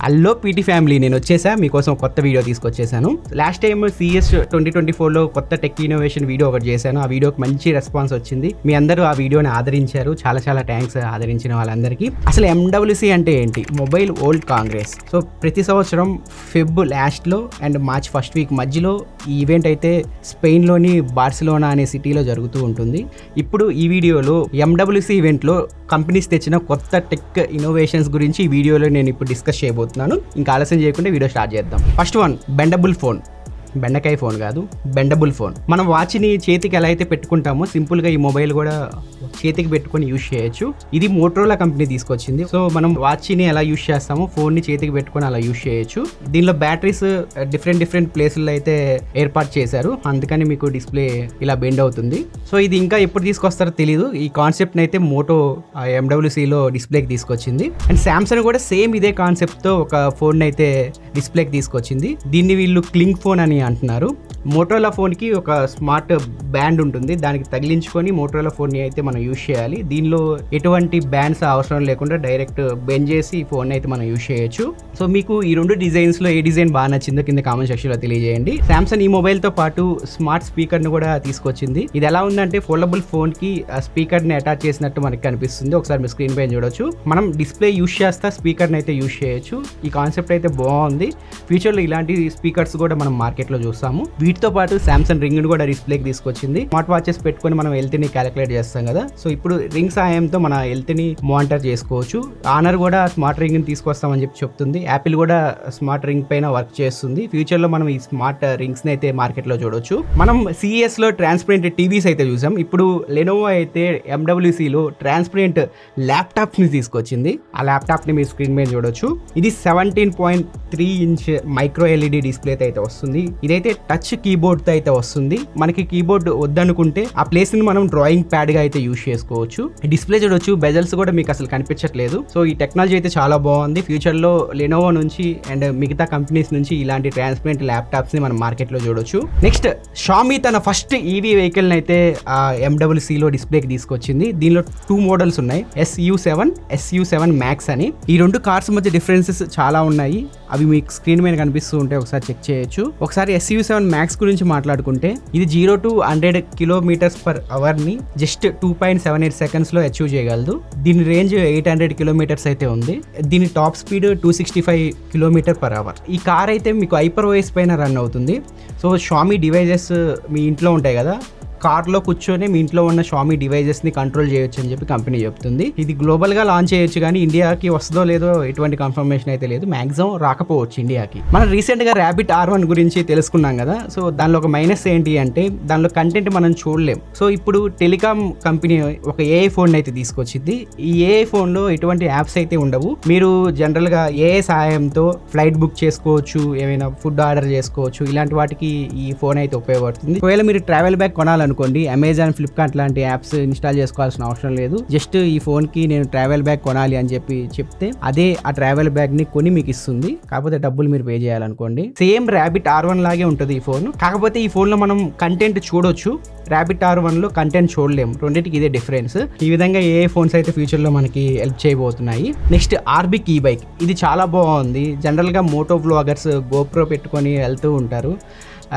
అల్లో PT family, నేను వచ్చేసా మీకోసం కొత్త వీడియో తీసుకొచ్చేసాను. లాస్ట్ టైం CES 2024లో కొత్త టెక్ ఇన్నోవేషన్ వీడియో ఒకటి చేశాను. ఆ వీడియోకి మంచి రెస్పాన్స్ వచ్చింది. మీ అందరూ ఆ వీడియోని ఆదరించారు. చాలా చాలా థ్యాంక్స్ ఆదరించిన వాళ్ళందరికీ. అసలు MWC అంటే ఏంటి? Mobile world Congress. సో ప్రతి సంవత్సరం ఫెబ్ లాస్ట్లో అండ్ మార్చ్ ఫస్ట్ వీక్ మధ్యలో ఈ ఈవెంట్ అయితే స్పెయిన్లోని బార్సిలోనా అనే సిటీలో జరుగుతూ ఉంటుంది. ఇప్పుడు ఈ వీడియోలో MWC ఈవెంట్లో కంపెనీస్ తెచ్చిన కొత్త టెక్ ఇన్నోవేషన్స్ గురించి ఈ వీడియోలో నేను ఇప్పుడు డిస్కస్ చేయబోతున్నాను. ఇంకా ఆలస్యం చేయకుండా వీడియో స్టార్ట్ చేద్దాం. First one, bendable phone. బెండకాయ ఫోన్ కాదు, బెండబుల్ ఫోన్. మనం వాచ్ని చేతికి ఎలా అయితే పెట్టుకుంటామో సింపుల్గా ఈ మొబైల్ కూడా చేతికి పెట్టుకొని యూజ్ చేయొచ్చు. ఇది మోటరోలా కంపెనీ తీసుకొచ్చింది. సో మనం వాచ్ని ఎలా యూజ్ చేస్తామో ఫోన్ని చేతికి పెట్టుకొని అలా యూజ్ చేయొచ్చు. దీనిలో బ్యాటరీస్ డిఫరెంట్ ప్లేసుల్లో అయితే ఏర్పాటు చేశారు, అందుకని మీకు డిస్ప్లే ఇలా బెండ్ అవుతుంది. సో ఇది ఇంకా ఎప్పుడు తీసుకొస్తారో తెలీదు. ఈ కాన్సెప్ట్ని అయితే మోటో MWCలో డిస్ప్లేకి తీసుకొచ్చింది. అండ్ శాంసంగ్ కూడా సేమ్ ఇదే కాన్సెప్ట్తో ఒక ఫోన్ అయితే డిస్ప్లేకి తీసుకొచ్చింది. దీన్ని వీళ్ళు క్లింగ్ ఫోన్ అని అంటున్నారు. మోటరోలా ఫోన్కి ఒక స్మార్ట్ బ్యాండ్ ఉంటుంది, దానికి తగిలించుకొని మోటరోలా ఫోన్ని అయితే మనం యూజ్ చేయాలి. దీనిలో ఎటువంటి బ్యాండ్స్ అవసరం లేకుండా డైరెక్ట్ బెండ్ చేసి ఈ ఫోన్ అయితే మనం యూజ్ చేయొచ్చు. సో మీకు ఈ రెండు డిజైన్స్లో ఏ డిజైన్ బాగా నచ్చిందో కింద కామెంట్ సెక్షన్లో తెలియజేయండి. శాంసంగ్ ఈ మొబైల్తో పాటు స్మార్ట్ స్పీకర్ను కూడా తీసుకొచ్చింది. ఇది ఎలా ఉందంటే ఫోల్డబుల్ ఫోన్కి స్పీకర్ని అటాచ్ చేసినట్టు మనకి కనిపిస్తుంది. ఒకసారి మీ స్క్రీన్ పైన చూడొచ్చు. మనం డిస్ప్లే యూజ్ చేస్తా స్పీకర్ని అయితే యూజ్ చేయొచ్చు. ఈ కాన్సెప్ట్ అయితే బాగుంది. ఫ్యూచర్లో ఇలాంటి స్పీకర్స్ కూడా మనం మార్కెట్లో చూస్తాము. వీటితో పాటు శాంసంగ్ రింగ్ కూడా డిస్ప్లేకి తీసుకొచ్చింది. స్మార్ట్ వాచెస్ పెట్టుకొని మనం హెల్త్ని క్యాలిక్యులేట్ చేస్తాం కదా, సో ఇప్పుడు రింగ్ సాయంతో మన హెల్త్ని మానిటర్ చేసుకోవచ్చు. ఆనర్ కూడా స్మార్ట్ రింగ్ని తీసుకొస్తామని చెప్తుంది. యాపిల్ కూడా స్మార్ట్ రింగ్ పైన వర్క్ చేస్తుంది. ఫ్యూచర్లో మనం ఈ స్మార్ట్ రింగ్స్ని అయితే మార్కెట్లో చూడొచ్చు. మనం CESలో ట్రాన్స్పరెంట్ టీవీస్ అయితే చూసాం. ఇప్పుడు లెనోవో అయితే MWCలో ట్రాన్స్పరెంట్ ల్యాప్టాప్స్ని తీసుకొచ్చింది. ఆ ల్యాప్టాప్ని మీ స్క్రీన్ మీద చూడొచ్చు. ఇది 17.3 ఇంచ్ మైక్రో LED డిస్ప్లే అయితే వస్తుంది. ఇదైతే టచ్ కీబోర్డ్తో అయితే వస్తుంది. మనకి కీబోర్డ్ వద్దనుకుంటే ఆ ప్లేస్ని మనం డ్రాయింగ్ ప్యాడ్గా అయితే యూజ్ చేసుకోవచ్చు. డిస్ప్లే చూడొచ్చు, బెజల్స్ కూడా మీకు అసలు కనిపించట్లేదు. సో ఈ టెక్నాలజీ అయితే చాలా బాగుంది. ఫ్యూచర్లో లెనోవో నుంచి అండ్ మిగతా కంపెనీస్ నుంచి ఇలాంటి ట్రాన్స్పరెంట్ ల్యాప్టాప్స్ని మనం మార్కెట్లో చూడొచ్చు. నెక్స్ట్, షామీ తన ఫస్ట్ EV వెహికల్ని అయితే MWCలో డిస్ప్లేకి తీసుకొచ్చింది. దీనిలో 2 మోడల్స్ ఉన్నాయి, SU7, SU7 Max అని. ఈ రెండు కార్స్ మధ్య డిఫరెన్సెస్ చాలా ఉన్నాయి. అవి మీకు స్క్రీన్ మీద కనిపిస్తూ ఉంటే ఒకసారి చెక్ చేయొచ్చు. ఒకసారి SU7 Max గురించి మాట్లాడుకుంటే ఇది 0 to 100 km/h ని జస్ట్ 2.78 సెకండ్స్లో అచీవ్ చేయగలదు. దీని రేంజ్ 800 కిలోమీటర్స్ అయితే ఉంది. దీని టాప్ స్పీడ్ 265 km/h. ఈ కార్ అయితే మీకు HyperOS పైన రన్ అవుతుంది. సో షామీ డివైజెస్ మీ ఇంట్లో ఉంటాయి కదా, కార్లో కూర్చొని మీ ఇంట్లో ఉన్న షామీ డివైజెస్ని కంట్రోల్ చేయొచ్చు అని చెప్పి కంపెనీ చెప్తుంది. ఇది గ్లోబల్గా లాంచ్ చేయొచ్చు, కానీ ఇండియాకి వస్తుందో లేదో ఎటువంటి కన్ఫర్మేషన్ అయితే లేదు. మ్యాక్సిమం రాకపోవచ్చు ఇండియాకి. మనం రీసెంట్గా ర్యాబిట్ R1 గురించి తెలుసుకున్నాం కదా. సో దానిలో ఒక మైనస్ ఏంటి అంటే దానిలో కంటెంట్ మనం చూడలేం. సో ఇప్పుడు టెలికాం కంపెనీ ఒక AI ఫోన్ అయితే తీసుకొచ్చింది. ఈ AI ఫోన్లో ఎటువంటి యాప్స్ అయితే ఉండవు. మీరు జనరల్గా AI సహాయంతో ఫ్లైట్ బుక్ చేసుకోవచ్చు, ఏమైనా ఫుడ్ ఆర్డర్ చేసుకోవచ్చు. ఇలాంటి వాటికి ఈ ఫోన్ అయితే ఉపయోగపడుతుంది. ఒకవేళ మీరు ట్రావెల్ బ్యాగ్ కొనాలనుకోండి, అమెజాన్, ఫ్లిప్కార్ట్ లాంటి యాప్స్ ఇన్స్టాల్ చేసుకోవాల్సిన అవసరం లేదు. జస్ట్ ఈ ఫోన్ కి నేను ట్రావెల్ బ్యాగ్ కొనాలి అని చెప్పి చెప్తే అదే ఆ ట్రావెల్ బ్యాగ్ ని కొని మీకు ఇస్తుంది. కాకపోతే డబ్బులు మీరు పే చేయాలనుకోండి. సేమ్ ర్యాబిట్ R1 లాగే ఉంటుంది ఈ ఫోన్. కాకపోతే ఈ ఫోన్ లో మనం కంటెంట్ చూడొచ్చు, ర్యాబిట్ R1 లో కంటెంట్ చూడలేము. రెండింటికి ఇదే డిఫరెన్స్. ఈ విధంగా ఏ ఫోన్స్ అయితే ఫ్యూచర్ లో మనకి హెల్ప్ చేయబోతున్నాయి. నెక్స్ట్, ఆర్బిక్ ఈ బైక్. ఇది చాలా బాగుంది. జనరల్ గా మోటో వ్లాగర్స్ GoPro పెట్టుకొని వెళ్తూ ఉంటారు,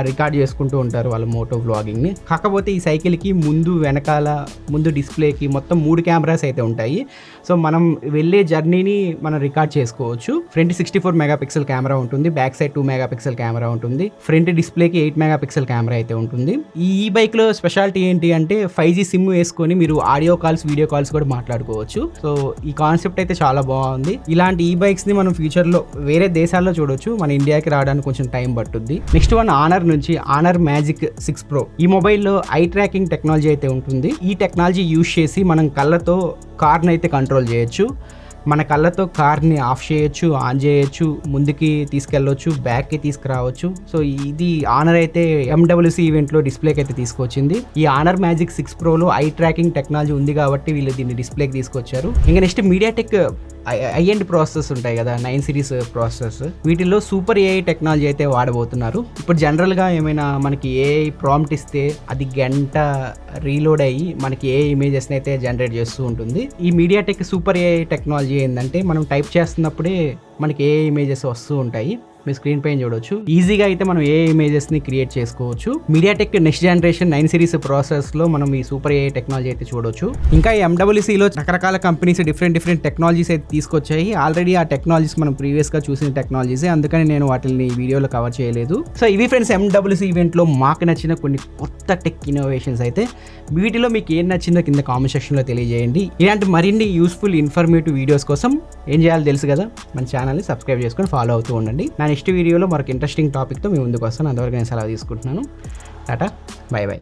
రికార్డ్ చేసుకుంటూ ఉంటారు వాళ్ళ మోటో వ్లాగింగ్ని. కాకపోతే ఈ సైకిల్కి ముందు వెనకాల ముందు డిస్ప్లేకి మొత్తం 3 కెమెరాస్ అయితే ఉంటాయి. సో మనం వెళ్ళే జర్నీని మనం రికార్డ్ చేసుకోవచ్చు. ఫ్రంట్ 64 మెగాపిక్సెల్ కెమెరా ఉంటుంది, బ్యాక్ సైడ్ 2 మెగాపిక్సెల్ కెమెరా ఉంటుంది, ఫ్రంట్ డిస్ప్లేకి 8 మెగాపిక్సెల్ కెమెరా అయితే ఉంటుంది. ఈ బైక్లో స్పెషాలిటీ ఏంటి అంటే 5G సిమ్ వేసుకొని మీరు ఆడియో కాల్స్, వీడియో కాల్స్ కూడా మాట్లాడుకోవచ్చు. సో ఈ కాన్సెప్ట్ అయితే చాలా బాగుంది. ఇలాంటి ఈ బైక్స్ని మనం ఫ్యూచర్లో వేరే దేశాల్లో చూడొచ్చు, మన ఇండియాకి రావడానికి కొంచెం టైం పట్టుద్ది. నెక్స్ట్ వన్, ఆనర్ నుంచి ఆనర్ మ్యాజిక్ 6 Pro. ఈ మొబైల్లో ఐ ట్రాకింగ్ టెక్నాలజీ అయితే ఉంటుంది. ఈ టెక్నాలజీ యూజ్ చేసి మనం కళ్ళతో కార్ని అయితే కంట్రోల్ చేయొచ్చు. మన కళ్ళతో కార్ని ఆఫ్ చేయొచ్చు, ఆన్ చేయొచ్చు, ముందుకి తీసుకెళ్ళొచ్చు, బ్యాక్కి తీసుకురావచ్చు. సో ఇది ఆనర్ అయితే MWC ఈవెంట్లో డిస్ప్లేకి అయితే తీసుకొచ్చింది. ఈ ఆనర్ మ్యాజిక్ 6 Proలో ఐ ట్రాకింగ్ టెక్నాలజీ ఉంది కాబట్టి వీళ్ళు దీన్ని డిస్ప్లేకి తీసుకొచ్చారు. ఇంకా నెక్స్ట్, మీడియాటెక్ ఐఎండ్ ప్రాసెసర్స్ ఉంటాయి కదా, 9 సిరీస్ ప్రాసెసర్స్, వీటిల్లో సూపర్ AI టెక్నాలజీ అయితే వాడబోతున్నారు. ఇప్పుడు జనరల్గా ఏమైనా మనకి AI ప్రాంప్ట్ ఇస్తే అది గంట రీలోడ్ అయ్యి మనకి AI ఇమేజెస్ని అయితే జనరేట్ చేస్తూ ఉంటుంది. ఈ మీడియాటెక్ సూపర్ AI టెక్నాలజీ ఏంటంటే మనం టైప్ చేస్తున్నప్పుడే మనకి ఏ ఇమేజెస్ వస్తూ ఉంటాయి. మీ స్క్రీన్ పైన చూడొచ్చు. ఈజీగా అయితే మనం ఏ ఇమేజెస్ని క్రియేట్ చేసుకోవచ్చు. మీడియాటెక్ నెక్స్ట్ జనరేషన్ 9 సిరీస్ ప్రాసెస్లో మనం ఈ సూపర్ ఏఐ టెక్నాలజీ అయితే చూడొచ్చు. ఇంకా ఈ MWCలో రకరకాల కంపెనీస్ డిఫరెంట్ టెక్నాలజీస్ అయితే తీసుకొచ్చాయి. ఆల్రెడీ ఆ టెక్నాలజీస్ మనం ప్రీవియస్గా చూసిన టెక్నాలజీసే, అందుకని నేను వాటిని వీడియోలో కవర్ చేయలేదు. సో ఇవి ఫ్రెండ్స్ MWC ఈవెంట్లో మాకు నచ్చిన కొన్ని కొత్త టెక్ ఇన్నోవేషన్స్ అయితే. వీటిలో మీకు ఏం నచ్చిందో కింద కామెంట్ సెక్షన్లో తెలియజేయండి. ఇలాంటి మరిన్ని యూస్ఫుల్ ఇన్ఫర్మేటివ్ వీడియోస్ కోసం ఏం చేయాలో తెలుసు కదా, మన ఛానల్ని సబ్స్క్రైబ్ చేసుకొని ఫాలో అవుతూ ఉండండి. నెక్స్ట్ వీడియోలో మరొక ఇంట్రెస్టింగ్ టాపిక్తో మీ ముందుకు వస్తాను. అంతవరకు నేను సెలవు తీసుకుంటున్నాను. Tata, by by.